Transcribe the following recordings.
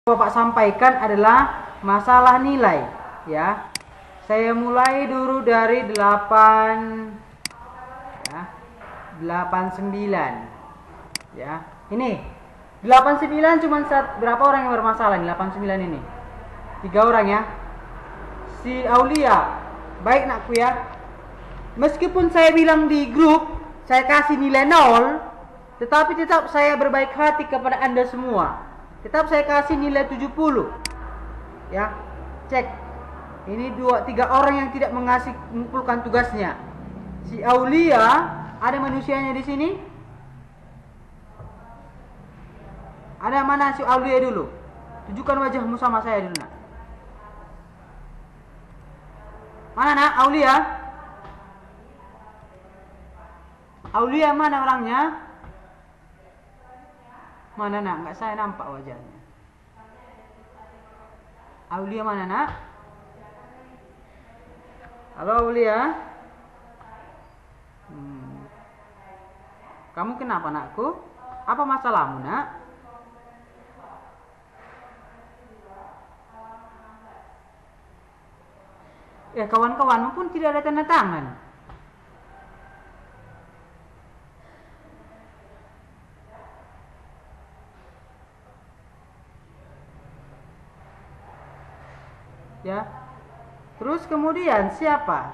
Bapak sampaikan adalah masalah nilai, ya. Saya mulai dulu dari 8 ya. 89. Ya. Ini 89 cuma berapa orang yang bermasalah nih 89 ini? 3 orang ya. Si Aulia, baik nakku ya. Meskipun saya bilang di grup saya kasih nilai 0, tetapi tetap saya berbaik hati kepada Anda semua. Tetap saya kasih nilai 70. Ya. Cek. Ini 2-3 orang yang tidak mengumpulkan tugasnya. Si Aulia, ada manusianya di sini? Ada mana si Aulia dulu? Tunjukkan wajahmu sama saya dulu, nak. Mana, nak? Aulia? Aulia mana orangnya? Mana, nak? Enggak saya nampak wajahnya. Aulia mana, nak? Halo Aulia. Kamu kenapa, nakku? Apa masalahmu, nak? Ya, kawan-kawanmu pun tidak ada tanda tangan. Ya. Terus kemudian siapa?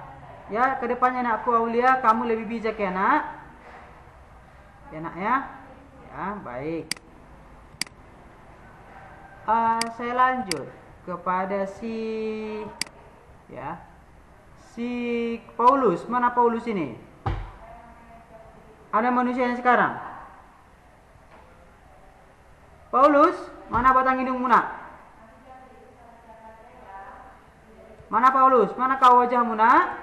Ya, kedepannya nakku Aulia, kamu lebih bijak ya, nak. Ya, nak ya. Ya, baik. Saya lanjut kepada si Paulus. Mana Paulus ini? Ada manusianya sekarang? Paulus, mana batang hidungmu, nak? Mana Paulus? Mana kau wajahmu, nak?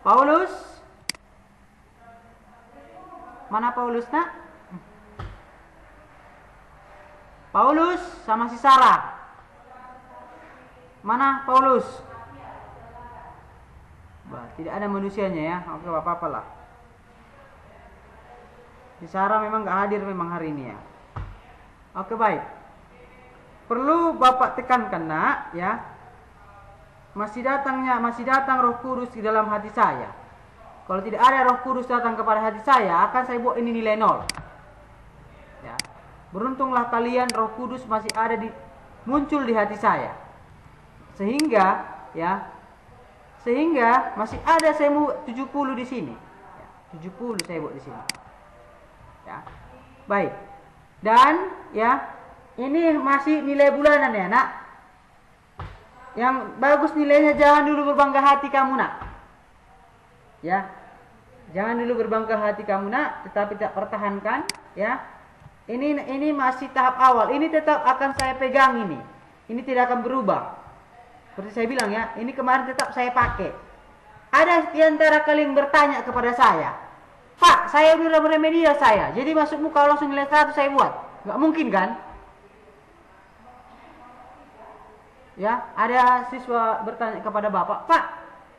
Paulus? Mana Paulus, nak? Paulus sama si Sarah. Mana Paulus? Bah, tidak ada manusianya ya. Oke, apa-apa lah. Si Sarah memang gak hadir memang hari ini ya. Oke, baik. Perlu Bapak tekankan, nak, ya. Masih datang Roh Kudus di dalam hati saya. Kalau tidak ada Roh Kudus datang kepada hati saya, akan saya buat ini nilai 0. Ya. Beruntunglah kalian, Roh Kudus masih ada muncul di hati saya. Sehingga masih ada saya buat 70 di sini. Ya, 70 saya buat di sini. Ya. Baik. Dan ya, ini masih nilai bulanan ya, nak. Yang bagus nilainya, jangan dulu berbangga hati kamu, nak. Ya. Jangan dulu berbangga hati kamu, nak, tetapi tak pertahankan, ya. Ini masih tahap awal. Ini tetap akan saya pegang ini. Ini tidak akan berubah. Seperti saya bilang ya, ini kemarin tetap saya pakai. Ada di antara kalian bertanya kepada saya, "Pak, saya udah remedial saya. Jadi masukmu kalau langsung nilai 100 saya buat." Nggak mungkin kan? Ya, ada siswa bertanya kepada Bapak, "Pak,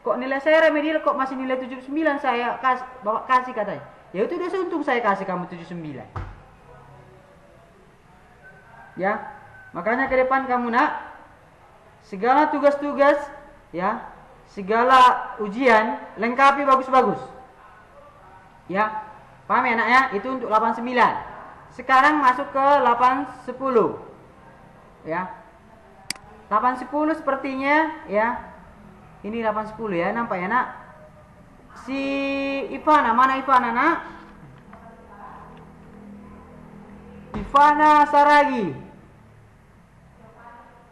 kok nilai saya remedial kok masih nilai 79 saya Bapak kasih," katanya. Ya itu udah untung saya kasih kamu 79. Ya, makanya ke depan kamu, nak, segala tugas-tugas, ya, segala ujian lengkapi bagus-bagus. Ya, paham ya, nak ya? Itu untuk 89. Sekarang masuk ke 810. Ya. 810 sepertinya ya. Ini 810 ya, nampak ya, nak? Si Ivana, mana Ivana, nak? Ivana Saragi.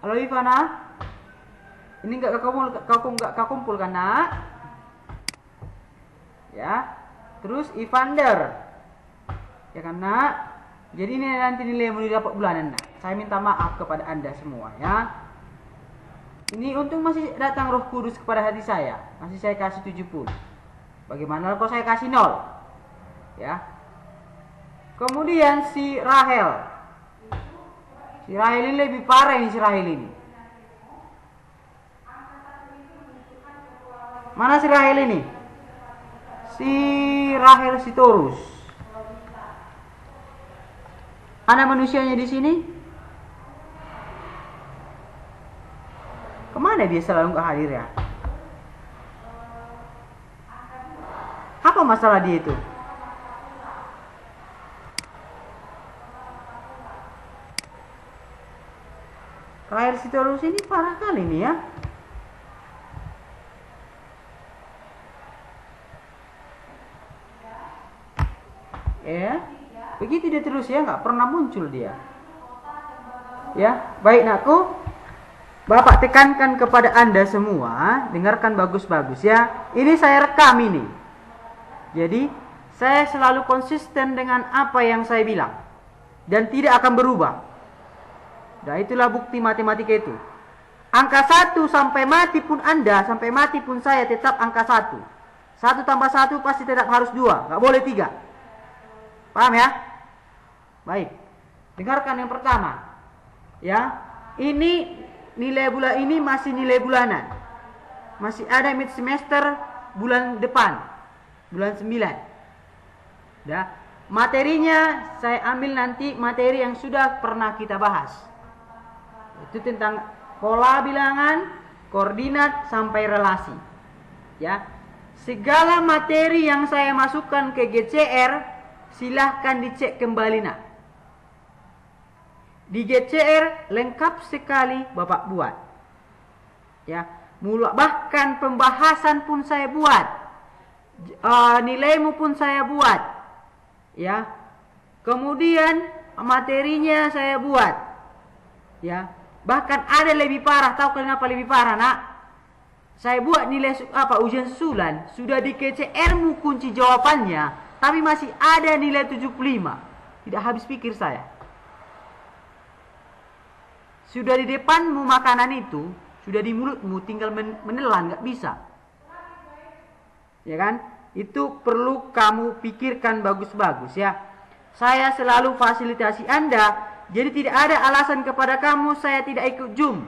Halo Ivana. Ini enggak kau kumpulkan, nak? Ya. Terus Ivander. Ya kan, nak? Jadi ini nanti nilai yang mau didapat bulanan, nak. Saya minta maaf kepada Anda semua ya. Ini untung masih datang Roh Kudus kepada hati saya. Masih saya kasih 70. Bagaimana kalau saya kasih 0? Ya. Kemudian si Rahel. Si Rahel ini lebih parah ini, si Rahel ini. Mana si Rahel ini? Si Rahel Sitorus. Ada manusianya di sini? Kemana dia selalu nggak hadir ya? Apa masalah dia itu? Trial Sitorus ini parah kali nih ya. Ya, begitu dia terus ya, nggak pernah muncul dia. Ya, baik nakku. Bapak tekankan kepada Anda semua, dengarkan bagus-bagus ya. Ini saya rekam ini. Jadi, saya selalu konsisten dengan apa yang saya bilang. Dan tidak akan berubah. Nah, itulah bukti matematika itu. Angka 1 sampai mati pun Anda, sampai mati pun saya tetap angka 1. 1 tambah 1 pasti tetap harus 2, nggak boleh 3. Paham ya? Baik. Dengarkan yang pertama. Ya, ini nilai bulan ini masih nilai bulanan. Masih ada mid semester bulan depan. Bulan 9. Ya. Materinya saya ambil nanti materi yang sudah pernah kita bahas. Itu tentang pola bilangan, koordinat sampai relasi. Ya. Segala materi yang saya masukkan ke GCR silahkan dicek kembali nak. Di GCR lengkap sekali Bapak buat. Ya, bahkan pembahasan pun saya buat. Nilaimu pun saya buat. Ya. Kemudian materinya saya buat. Ya. Bahkan ada lebih parah, tahu kenapa lebih parah, nak? Saya buat nilai ujian susulan, sudah di GCR-mu kunci jawabannya, tapi masih ada nilai 75. Tidak habis pikir saya. Sudah di depanmu makanan itu, sudah di mulutmu, tinggal menelan, nggak bisa. Ya kan? Itu perlu kamu pikirkan bagus-bagus ya. Saya selalu fasilitasi Anda, jadi tidak ada alasan kepada kamu saya tidak ikut Zoom.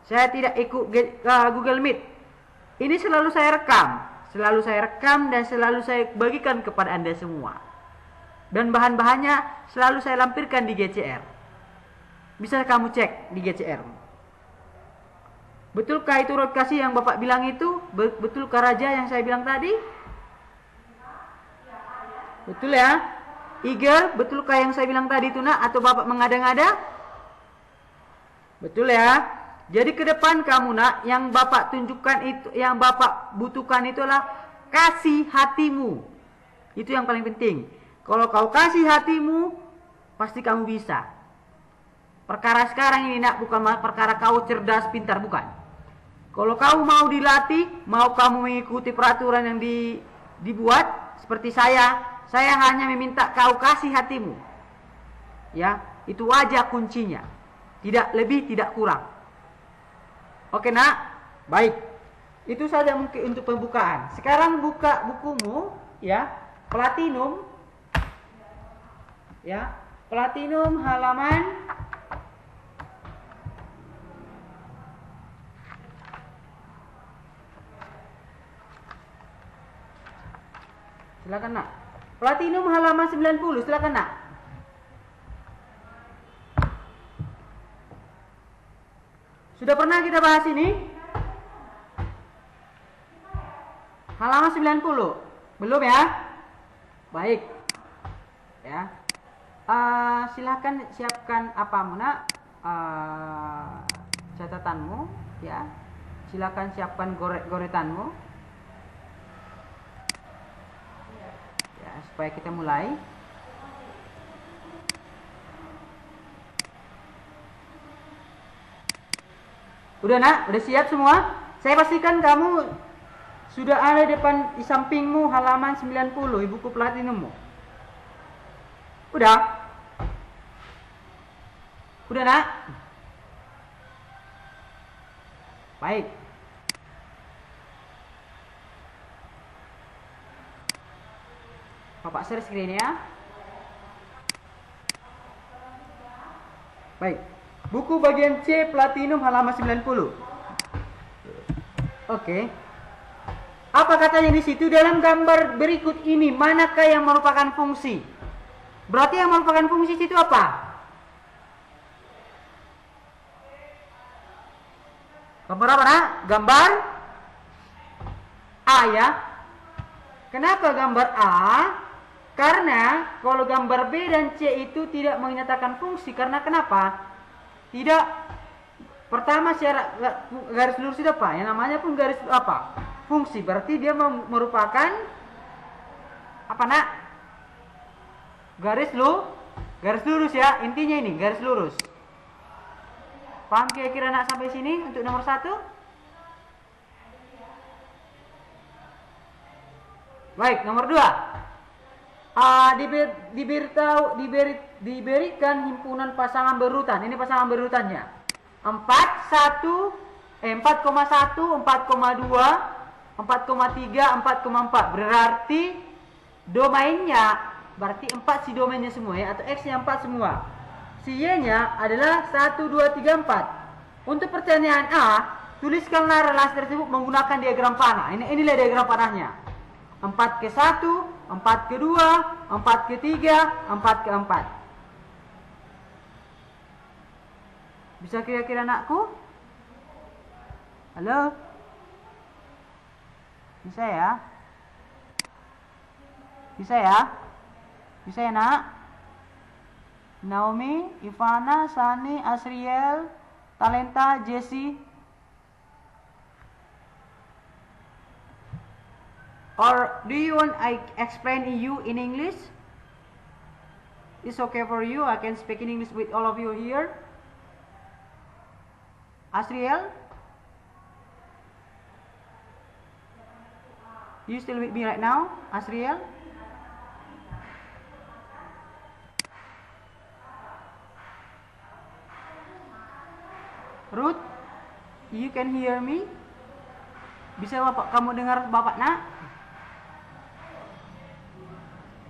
Saya tidak ikut Google Meet. Ini selalu saya rekam dan selalu saya bagikan kepada Anda semua. Dan bahan-bahannya selalu saya lampirkan di GCR. Bisa kamu cek di GCR. Betulkah itu rotasi yang Bapak bilang itu? Betulkah raja yang saya bilang tadi? Betul ya? Eagle, betulkah yang saya bilang tadi itu nak? Atau Bapak mengada-ngada? Betul ya? Jadi ke depan kamu nak, yang Bapak tunjukkan itu, yang Bapak butuhkan itulah kasih hatimu. Itu yang paling penting. Kalau kau kasih hatimu, pasti kamu bisa. Perkara sekarang ini nak, bukan perkara kau cerdas pintar, bukan. Kalau kau mau dilatih, mau kamu mengikuti peraturan yang dibuat seperti saya hanya meminta kau kasih hatimu. Ya, itu aja kuncinya. Tidak lebih, tidak kurang. Oke nak? Baik. Itu saja mungkin untuk pembukaan. Sekarang buka bukumu ya, Platinum. Ya, Platinum halaman silakan nak. Platinum halaman 90, silakan nak. Sudah pernah kita bahas ini? Halaman 90. Belum ya? Baik. Ya. Silakan siapkan apamu nak? Catatanmu ya. Silakan siapkan goretanmu. Supaya kita mulai. Udah nak? Udah siap semua? Saya pastikan kamu sudah ada di sampingmu halaman 90 buku Platinummu. Udah? Udah nak? Baik. Bapak share screen ya. Baik. Buku bagian C Platinum halaman 90. Oke. Apa katanya di situ? Dalam gambar berikut ini manakah yang merupakan fungsi? Berarti yang merupakan fungsi itu apa? Gambar apa, nak? Gambar A ya. Kenapa gambar A? Karena kalau gambar B dan C itu tidak menyatakan fungsi. Karena kenapa? Tidak. Pertama secara garis lurus itu apa? Yang namanya pun garis apa? Fungsi. Berarti dia merupakan apa, nak? Garis lurus ya. Intinya ini garis lurus. Paham kira-kira nak sampai sini untuk nomor 1? Baik, nomor 2. Diberikan himpunan pasangan berurutan. Ini pasangan berurutannya. 4,1, 4,2, 4,3, 4,4. Berarti domainnya, berarti 4 si domainnya semua ya, atau X-nya 4 semua. Si Y-nya adalah 1, 2, 3, 4. Untuk pertanyaan A, tuliskanlah relasi tersebut menggunakan diagram panah. Inilah diagram panahnya. 4 ke 1, 4 ke 2, 4 ke 3, 4 ke 4. Bisa kira-kira anakku? Halo? Bisa ya? Bisa ya? Bisa ya, nak? Naomi, Ivana, Sani, Asriel, Talenta, Jessie. Or do you want I explain you in English? It's okay for you. I can speak in English with all of you here. Asriel? You still with me right now, Asriel? Ruth, you can hear me? Bisa bapak kamu dengar bapak, nak?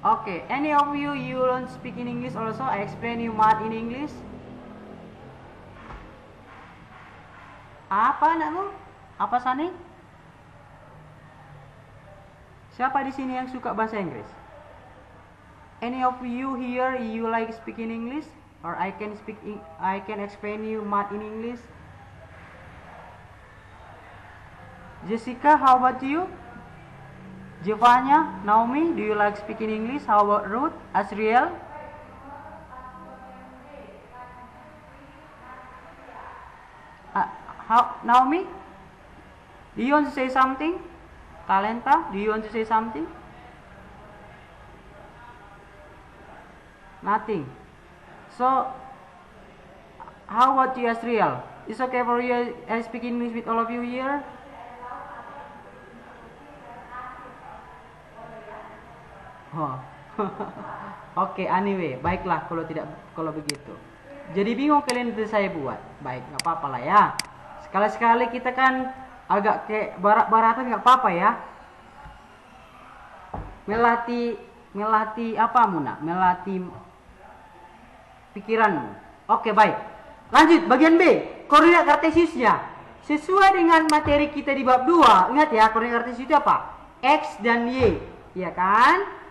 Okay, any of you don't speak in English also? I explain you math in English. Apa anakmu? Apa Sani? Siapa di sini yang suka bahasa Inggris? Any of you here you like speaking English? Or I can explain you math in English. Jessica, how about you? Giovanna, Naomi, do you like speaking English? How about Ruth, Asriel? Naomi, do you want to say something? Talenta, do you want to say something? Nothing. So, how about you, Asriel? It's okay for you I speak English with all of you here? Oh. Oke, anyway, baiklah kalau begitu. Jadi bingung kalian itu saya buat. Baik, nggak apa-apa lah ya. Sekali-sekali kita kan agak kayak barat-baratan nggak apa-apa ya. Melatih apa Muna? Melatih pikiranmu. Oke, baik. Lanjut bagian B, koordinat kartesiusnya. Sesuai dengan materi kita di bab 2, ingat ya, koordinat kartesius itu apa? X dan Y, ya kan?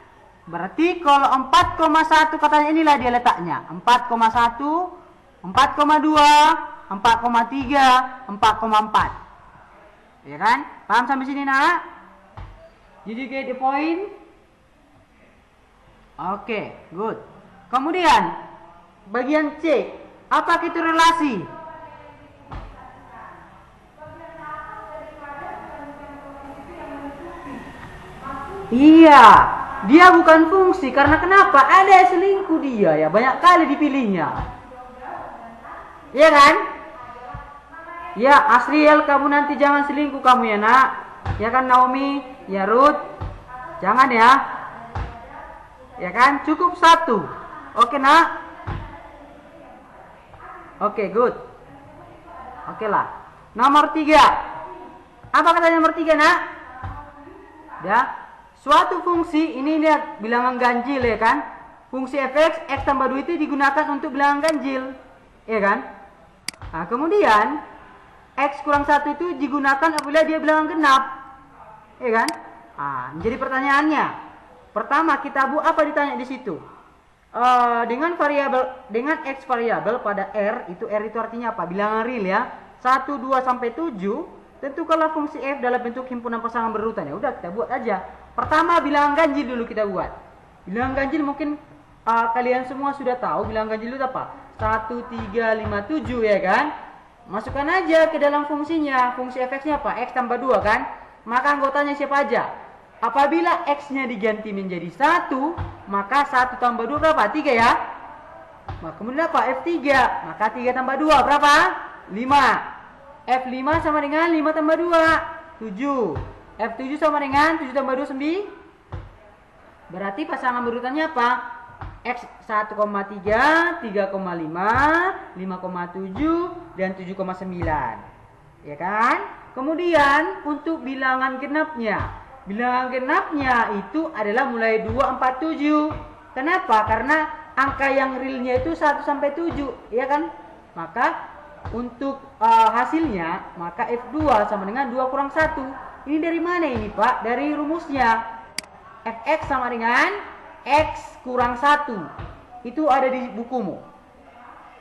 Berarti kalau 4,1 katanya inilah dia letaknya. 4,1, 4,2, 4,3, 4,4. Ya kan? Paham sampai sini, nak? Did you get the point? Oke, good. Kemudian bagian C, apa itu relasi? Iya, dia bukan fungsi. Karena kenapa? Ada selingkuh dia ya, banyak kali dipilihnya. Iya kan? Ya, Asriel, kamu nanti jangan selingkuh kamu ya, nak. Ya kan, Naomi? Ya, Ruth? Jangan ya. Ya kan? Cukup 1. Oke, nak? Oke, good. Oke lah. Nomor 3. Apa kata nomor 3, nak? Ya. Suatu fungsi, ini lihat bilangan ganjil ya kan? Fungsi fx, x tambah 2 itu digunakan untuk bilangan ganjil. Ya kan? Nah, kemudian x kurang 1 itu digunakan apabila dia bilangan genap. Ya kan? Nah, jadi pertanyaannya. Pertama kita apa ditanya di situ? dengan X variabel pada R itu artinya apa? Bilangan real ya. 1, 2 sampai 7. Tentukanlah fungsi f dalam bentuk himpunan pasangan berurutan. Ya udah kita buat aja. Pertama bilangan ganjil dulu kita buat. Bilangan ganjil mungkin kalian semua sudah tahu bilangan ganjil itu apa? 1, 3, 5, 7 ya kan? Masukkan aja ke dalam fungsinya. Fungsi fx-nya apa? X tambah 2 kan? Maka anggotanya siapa aja? Apabila x-nya diganti menjadi 1, maka 1 tambah 2 berapa? 3 ya? Nah, kemudian apa? F3. Maka 3 tambah 2 berapa? 5. F5 sama dengan 5 tambah 2, 7. F7 sama dengan 7 tambah 2, 9. Berarti pasangan berurutannya apa? X 1,3, 3,5, 5,7, dan 7,9. Ya kan? Kemudian untuk bilangan genapnya. Bilangan genapnya itu adalah mulai 2, 4, 7. Kenapa? Karena angka yang realnya itu 1 sampai 7, ya kan? Maka untuk hasilnya, maka F2 sama dengan 2 kurang 1. Ini dari mana ini, Pak? Dari rumusnya. Fx sama dengan X kurang 1. Itu ada di bukumu.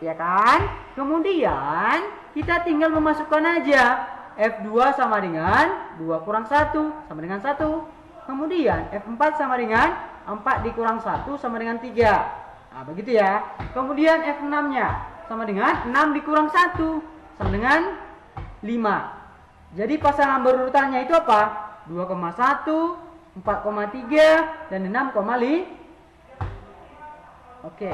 Ya kan? Kemudian kita tinggal memasukkan aja. F2 sama dengan 2 kurang 1 sama dengan 1. Kemudian F4 sama dengan 4 dikurang 1 sama dengan 3. Nah, begitu ya. Kemudian F6-nya sama dengan 6 dikurang 1 sama dengan 5. Jadi pasangan berurutannya itu apa? 2,1, 4,3, dan 6,5. Oke.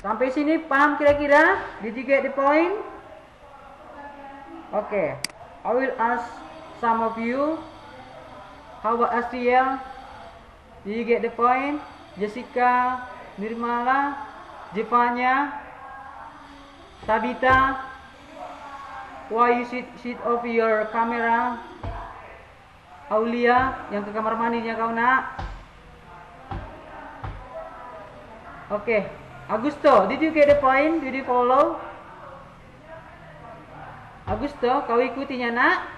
Sampai sini paham kira-kira? Did you get the point? Okay, I will ask some of you. How about Astriel? Did you get the point? Jessica, Nirmala, Jevanya, Tabitha. Why you sit off your camera? Aulia, yang ke kamar mandinya kau nak. Okay, Augusto, did you get the point? Did you follow? Augusto, kau ikutinya nak?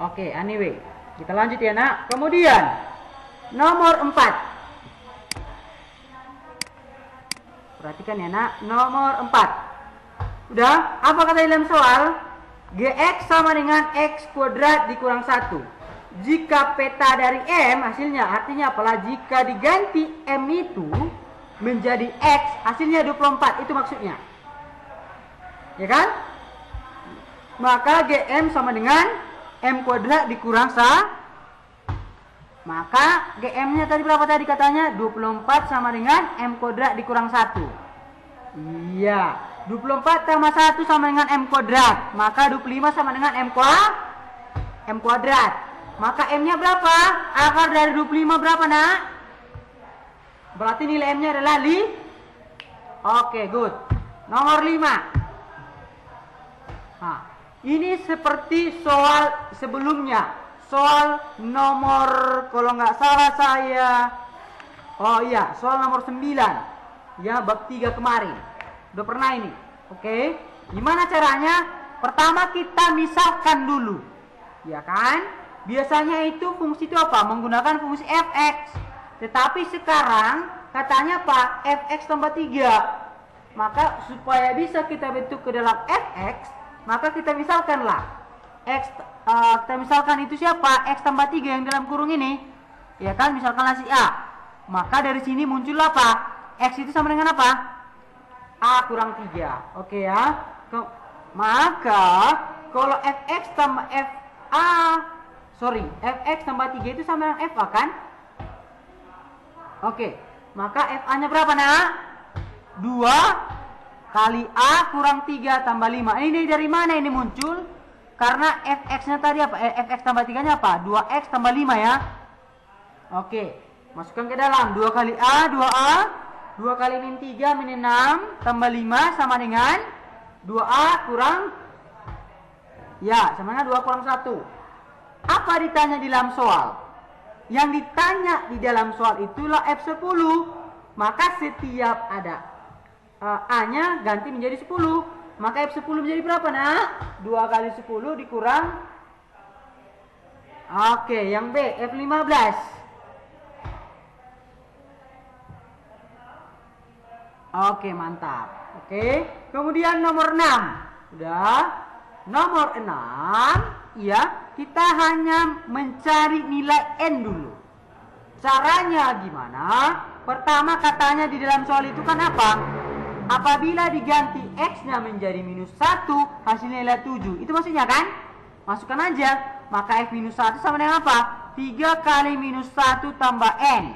Oke, anyway, kita lanjut ya nak. Kemudian nomor 4. Perhatikan ya nak, nomor 4. Udah, apa kata dalam soal? Gx sama dengan x kuadrat dikurang 1. Jika peta dari M hasilnya artinya apalah? Jika diganti M itu menjadi X, hasilnya 24, itu maksudnya. Ya kan? Maka GM sama dengan M kuadrat dikurang 1. Maka GM-nya tadi berapa tadi katanya? 24 sama dengan M kuadrat dikurang 1. Iya, 24 tambah 1 sama dengan M kuadrat. Maka 25 sama dengan M kuadrat. Maka M-nya berapa? Akar dari 25 berapa nak? Berarti nilai M-nya adalah Oke, good. Nomor 5. Nah, ini seperti soal sebelumnya. Soal nomor, kalau nggak salah saya, soal nomor 9. Ya, bab 3 kemarin. Udah pernah ini. Oke. Gimana caranya? Pertama kita misalkan dulu. Ya kan? Biasanya itu fungsi itu apa? Menggunakan fungsi fx. Tetapi sekarang katanya Pak fx tambah 3. Maka supaya bisa kita bentuk ke dalam fx, maka kita misalkanlah kita misalkan itu siapa? X tambah 3 yang dalam kurung ini. Ya kan, misalkanlah si A. Maka dari sini muncul apa? X itu sama dengan apa? A kurang 3. Oke ya. Maka kalau fx tambah fx tambah 3 itu sama dengan fa kan? Oke, maka FA-nya berapa nak? 2 kali A kurang 3 tambah 5. Ini dari mana ini muncul? Karena Fx-nya tadi apa? Fx tambah 3-nya apa? 2x tambah 5 ya. Oke, masukkan ke dalam. 2 kali A, 2A. 2 kali min 3, min 6 tambah 5 sama dengan 2A kurang, ya, sama dengan 2 kurang 1. Apa ditanya di dalam soal? Yang ditanya di dalam soal itulah F10. Maka setiap ada A-nya ganti menjadi 10. Maka F10 menjadi berapa nak? 2 kali 10 dikurang Oke, yang B, F15. Oke, mantap. Oke, kemudian nomor 6. Udah. Nomor 6, ya, kita hanya mencari nilai N dulu. Caranya gimana? Pertama katanya di dalam soal itu kan apa? Apabila diganti X-nya menjadi minus 1, hasilnya nilai 7. Itu maksudnya kan? Masukkan aja. Maka F minus 1 sama dengan apa? 3 kali minus 1 tambah N.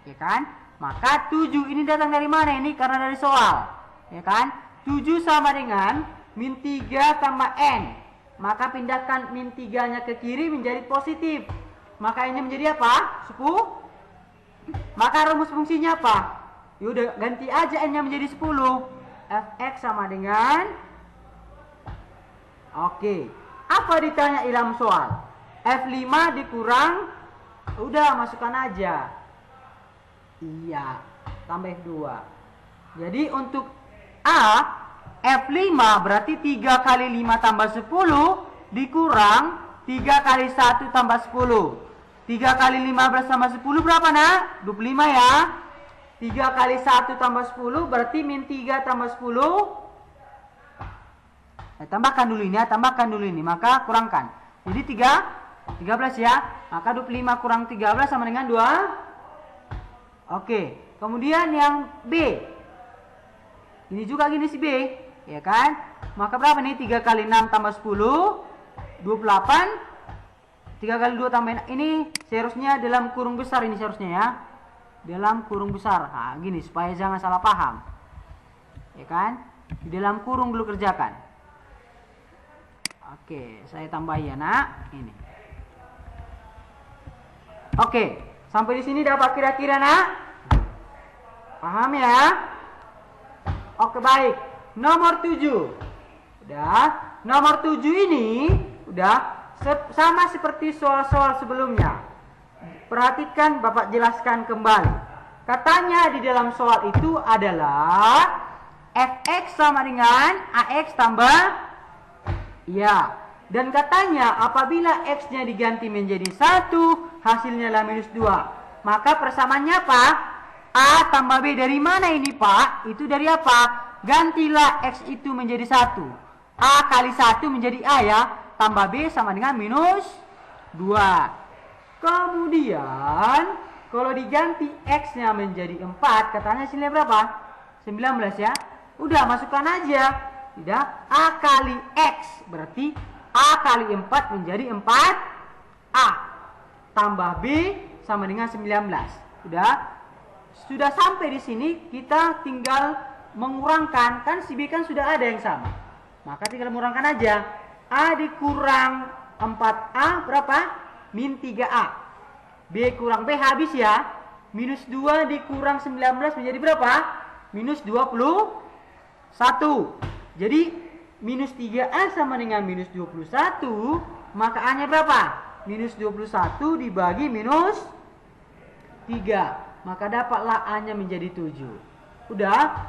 Ya kan? Maka 7 ini datang dari mana? Ini karena dari soal. Ya kan? 7 sama dengan min 3 tambah N. Maka pindahkan min 3-nya ke kiri menjadi positif. Maka ini menjadi apa? 10. Maka rumus fungsinya apa? Yaudah, ganti aja N-nya menjadi 10. Fx sama dengan, oke, apa ditanya dalam soal? F5 dikurang, udah masukkan aja. Iya, tambah F2. Jadi untuk A, F5 berarti 3 kali 5 tambah 10 dikurang 3 kali 1 tambah 10. 3 kali 15 tambah 10 berapa nak? 25 ya. 3 kali 1 tambah 10 berarti min 3 tambah 10. Tambahkan dulu ini ya, tambahkan dulu ini. Maka kurangkan. Jadi 13 ya. Maka 25 kurang 13 sama dengan 2. Oke. Kemudian yang B. Ini juga gini si B. Ya kan? Maka berapa nih? 3 kali 6 tambah 10. 28. 3 kali 2 tambah ini seharusnya dalam kurung besar ini seharusnya ya. Dalam kurung besar. Nah, gini supaya jangan salah paham. Ya kan? Di dalam kurung dulu kerjakan. Oke, saya tambah ya, Nak. Ini. Oke, sampai di sini dapat kira-kira, Nak? Paham ya? Oke, baik. Nomor 7. Udah. Nomor 7 ini udah sama seperti soal-soal sebelumnya. Perhatikan, Bapak jelaskan kembali. Katanya di dalam soal itu adalah Fx sama dengan Ax tambah, ya. Dan katanya apabila X-nya diganti menjadi 1, hasilnya adalah minus 2. Maka persamaannya apa? A tambah B. Dari mana ini Pak? Itu dari apa? Gantilah X itu menjadi 1. A kali 1 menjadi A ya. Tambah B sama dengan minus 2. Kemudian kalau diganti X-nya menjadi 4, katanya hasilnya berapa? 19 ya. Udah masukkan aja. Tidak, A kali X berarti A kali 4 menjadi 4A. Tambah B sama dengan 19. Sudah sampai di sini, kita tinggal mengurangkan. Kan si B kan sudah ada yang sama. Maka tinggal mengurangkan aja. A dikurang 4A berapa? Min 3A. B kurang B habis ya. Minus 2 dikurang 19 menjadi berapa? Minus 21. Jadi minus 3A sama dengan minus 21. Maka A nya berapa? Minus 21 dibagi minus 3. Maka dapatlah A nya menjadi 7. Udah.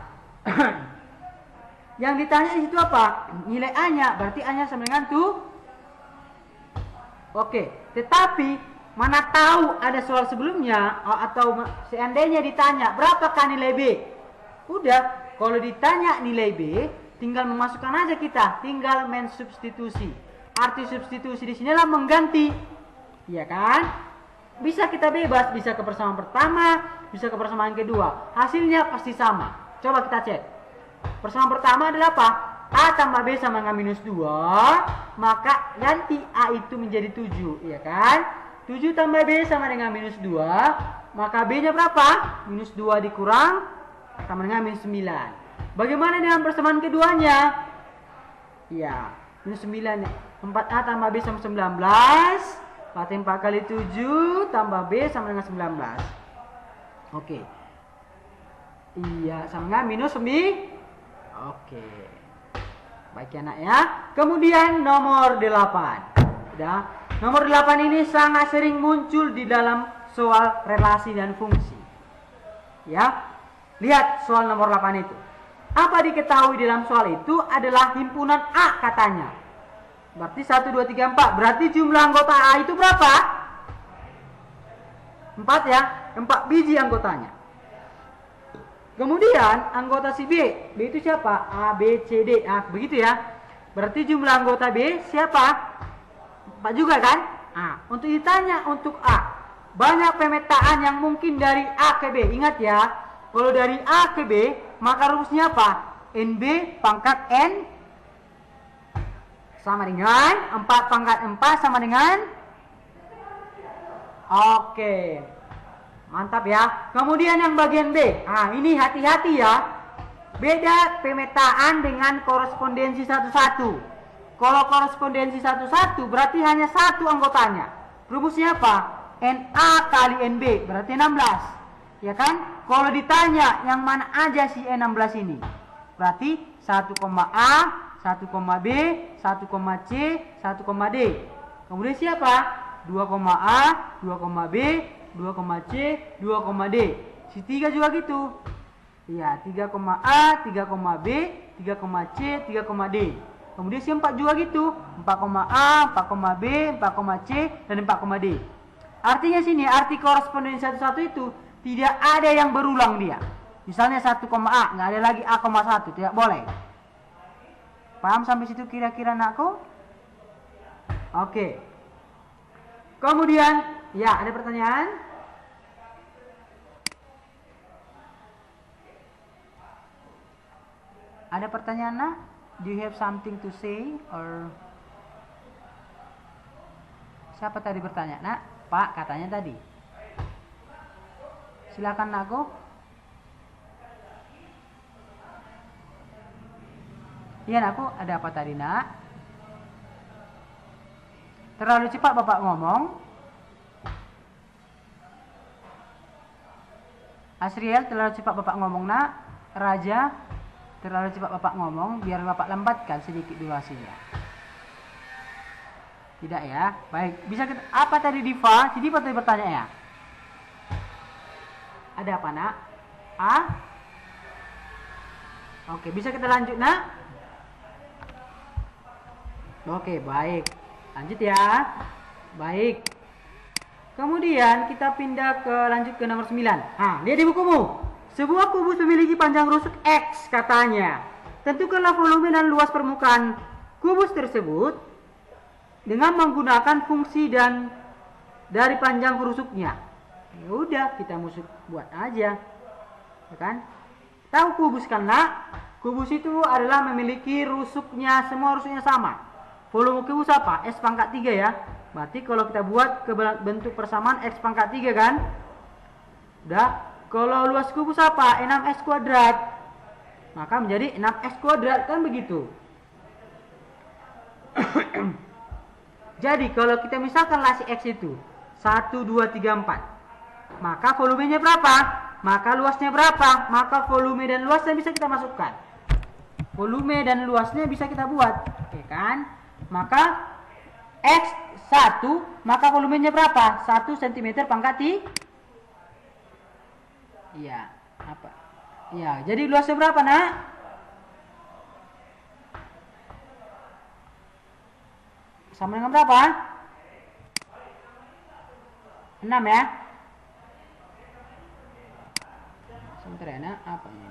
Yang ditanya di situ apa? Nilai A nya. Berarti A nya sama dengan 2. Oke, tetapi mana tahu ada soal sebelumnya atau seandainya ditanya berapakah nilai B? Udah, kalau ditanya nilai B, tinggal memasukkan aja kita, tinggal mensubstitusi. Arti substitusi di sini adalah mengganti. Iya kan? Bisa kita bebas, bisa ke persamaan pertama, bisa ke persamaan kedua. Hasilnya pasti sama. Coba kita cek. Persamaan pertama adalah apa? A tambah B sama dengan minus 2, maka ganti A itu menjadi 7, ya kan? 7 tambah B sama dengan minus 2, maka B nya berapa? Minus 2 dikurang sama dengan minus 9. Bagaimana dengan persamaan keduanya? Ya, minus 9, 4A tambah B sama 19, berarti 4 kali 7 tambah B sama dengan 19. Oke. Iya, sama dengan minus 9. Oke. Baik ya nak ya. Kemudian nomor 8. Udah. Nomor 8 ini sangat sering muncul di dalam soal relasi dan fungsi. Ya. Lihat soal nomor 8 itu. Apa diketahui dalam soal itu adalah himpunan A katanya. Berarti 1, 2, 3, 4. Berarti jumlah anggota A itu berapa? 4 ya. 4 biji anggotanya. Kemudian anggota si B. B itu siapa? A, B, C, D. Nah, begitu ya. Berarti jumlah anggota B siapa? 4 juga kan? Nah, untuk ditanya untuk A. Banyak pemetaan yang mungkin dari A ke B. Ingat ya. Kalau dari A ke B, maka rumusnya apa? NB pangkat N sama dengan 4 pangkat 4 sama dengan. Oke. Mantap ya. Kemudian yang bagian B. Nah, ini hati-hati ya. Beda pemetaan dengan korespondensi satu-satu. Kalau korespondensi satu-satu berarti hanya satu anggotanya. Rumusnya apa? NA kali NB berarti 16. Ya kan? Kalau ditanya yang mana aja si E16 ini? Berarti 1, A, 1, B, 1, C, 1, D. Kemudian siapa? 2, A, 2, B, 2, C, 2, D. Si 3 juga gitu. Iya, 3, A, 3, B, 3, C, 3, D. Kemudian si 4 juga gitu. 4, A, 4, B, 4, C, dan 4, D. Artinya sini, arti korespondensi satu-satu itu tidak ada yang berulang dia. Misalnya 1, A, nggak ada lagi A,1, tidak boleh. Paham sampai situ kira-kira anakku? Oke. Kemudian, ya ada pertanyaan? Ada pertanyaan nak? Do you have something to say or? Siapa tadi bertanya nak? Pak katanya tadi. Silakan nakku. Iya nakku, ada apa tadi nak? Terlalu cepat bapak ngomong. Asriel, terlalu cepat bapak ngomong nak. Raja, terlalu cepat bapak ngomong. Biar bapak lambatkan sedikit durasinya. Tidak ya, baik. Bisa kita, apa tadi Diva? Si Diva tadi bertanya ya. Ada apa nak? A? Oke, bisa kita lanjut nak? Oke, baik. Lanjut ya. Baik. Kemudian kita pindah ke lanjut ke nomor 9. Nah, lihat di bukumu. Sebuah kubus memiliki panjang rusuk X katanya. Tentukanlah volume dan luas permukaan kubus tersebut dengan menggunakan fungsi dan dari panjang rusuknya. Ya udah, kita buat aja. Ya kan? Tahu kubus kan nak? Kubus itu adalah memiliki rusuknya, semua rusuknya sama. Volume kubus apa? S pangkat 3 ya. Berarti kalau kita buat ke bentuk persamaan X pangkat 3 kan? Udah. Kalau luas kubus apa? 6x kuadrat. Maka menjadi 6x kuadrat kan begitu. Jadi kalau kita misalkan lasi X itu 1, 2, 3, 4, maka volumenya berapa? Maka luasnya berapa? Maka volume dan luasnya bisa kita masukkan. Volume dan luasnya bisa kita buat, ya kan? Maka X1, maka volumenya berapa? 1 cm pangkat T. Iya, apa? Iya, jadi luasnya berapa nak? Sama dengan berapa? 6 ya. Sebentar ya nak, apa ini?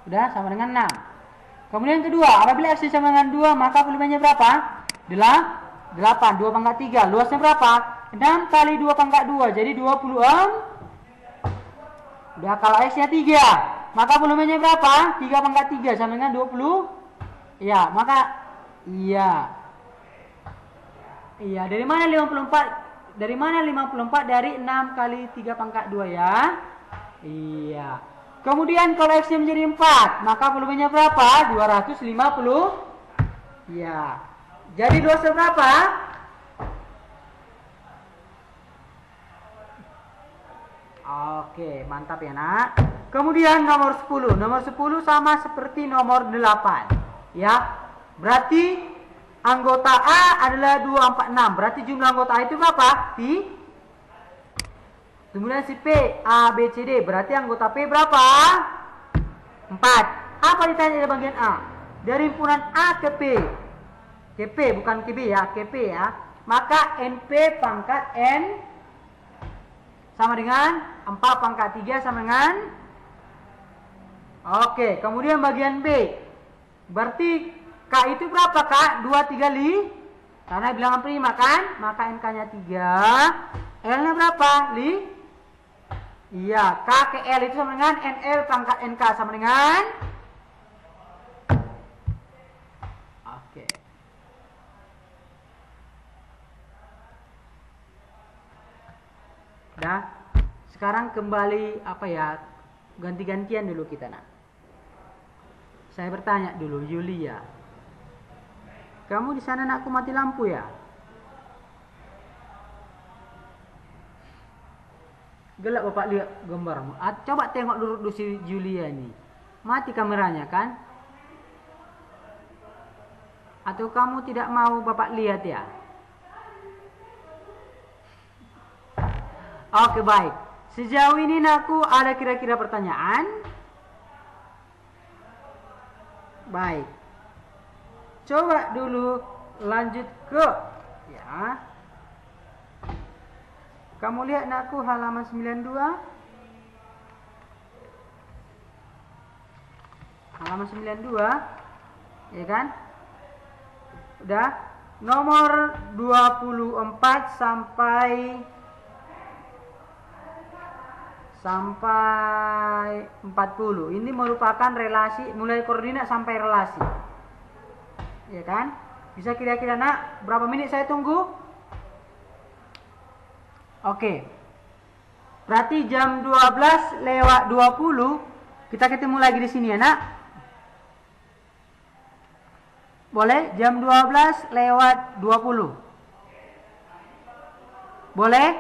Udah, sama dengan 6. Kemudian kedua, apabila X sama dengan 2, maka volumenya berapa? 8, 2 pangkat 3. Luasnya berapa? 6 kali 2 pangkat 2, jadi 20 ohm. Udah, kalau X nya 3, maka volumenya berapa? 3 pangkat 3 sama dengan 20. Ya, maka iya. Iya, dari mana 54? Dari mana 54? Dari 6 kali 3 pangkat 2 ya. Iya. Kemudian kalau X nya menjadi 4, maka volumenya berapa? 250. Iya. Jadi luasnya berapa? Oke, mantap ya nak. Kemudian nomor 10. Nomor 10 sama seperti nomor 8. Ya. Berarti anggota A adalah 246. Berarti jumlah anggota A itu berapa? Kemudian si P, A, B, C, D. Berarti anggota P berapa? 4. Apa ditanya di bagian A? Dari himpunan A ke P. Ke P, bukan ke B ya. Ke P ya. Maka NP pangkat N sama dengan 4 pangkat 3 sama dengan. Oke, kemudian bagian B. Berarti K itu berapa Kak? 2, 3, li? Karena bilangan prima kan? Maka NK-nya 3. L-nya berapa? Li? Iya, K ke L itu sama dengan NL pangkat NK sama dengan. Oke. Dah. Sekarang kembali apa ya? Ganti-gantian dulu kita nak. Saya bertanya dulu, Yulia. Kamu di sana nak aku mati lampu ya? Gelap Bapak lihat gambarmu. Coba tengok dulu si Julia ini. Mati kameranya kan? Atau kamu tidak mau Bapak lihat ya? Oke baik. Sejauh ini aku ada kira-kira pertanyaan? Baik. Coba dulu lanjut ke ya. Kamu lihat nakku halaman 92. Halaman 92. Ya kan? Udah. Nomor 24 sampai 40. Ini merupakan relasi mulai koordinat sampai relasi. Ya kan? Bisa kira-kira nak berapa menit saya tunggu? Oke. Berarti jam 12 lewat 20 kita ketemu lagi di sini ya, Nak. Boleh? Jam 12 lewat 20. Boleh?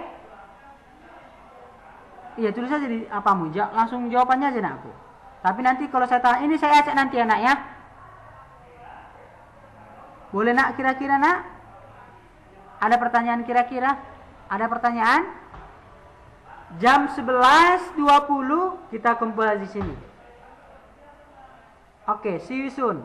Iya, tulis saja di apamu. Langsung jawabannya aja, Nak, aku. Tapi nanti kalau saya tanya, ini saya acak nanti ya, Nak ya. Boleh, Nak, kira-kira, Nak? Ada pertanyaan kira-kira? Ada pertanyaan? Jam 11.20 kita kumpul di sini. Oke, see you soon.